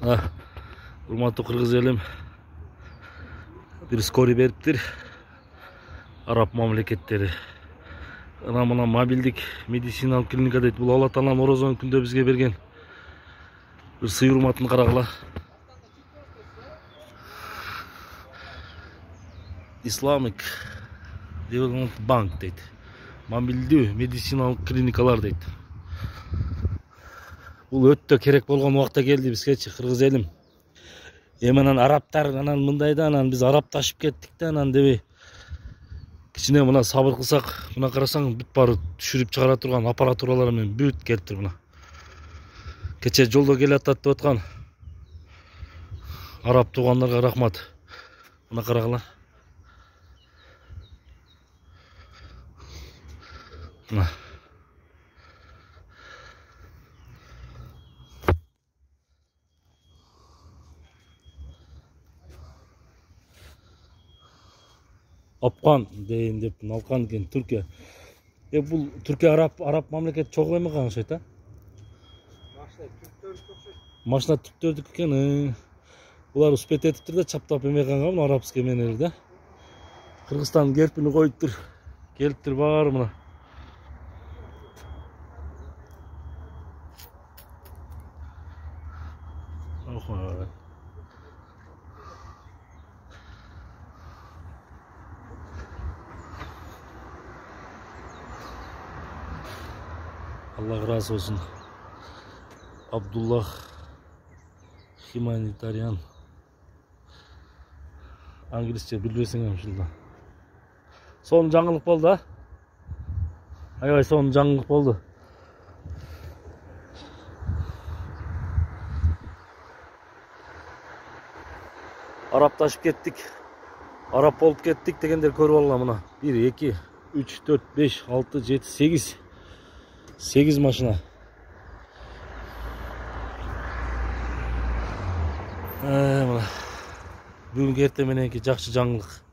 Урматтуу кыргыз элим, бир скорый бериптир. Араб мамлекеттери. Ана мына мобилдик медициналык клиника дейт. Бул Алла Тааланын орозон күндө бизге берген бир сый урматын карагыла. Islamic Development Bank дейт. Мобилдүү медициналык клиникалар дейт. Бул өтө керек болгон убакта келди бизгечи, кыргыз элим. Анан арабтар анан мындай да, анан биз арабташып кеттик да, анан дебей кичине мына сабыр кылсак, мына карасаң бүт баары түшүрүп чыгара турган аппаратуралар менен бүт келиптир мына. Кече жолдо келатат деп аткан араб туугандарга рахмат. Мына карагыла. Мына. Апкан дейин деп алкан экен Түркия. Бул Түркия араб мамлекет чогуу эмеге окшойт а? Машина түрктөрдүкү экен. Булар успет этиптир да, чаптап эмеге калган арабский менелер да. Кыргызстан гербини коюптур. Келиптир баары мына. Allah razı olsun. Abdullah Humanitarian. Anglisçe bilbesиңем ушунда. Son жаңылык болду а? Аябай son жаңылык болду. Арабташып кеттик. Араб болуп кеттик дегендер көрүп алгыла мына. 1 2 3 4 5 6 7 8 машина. Мына бүгүнкү эртең мененки жакшы жаңылык.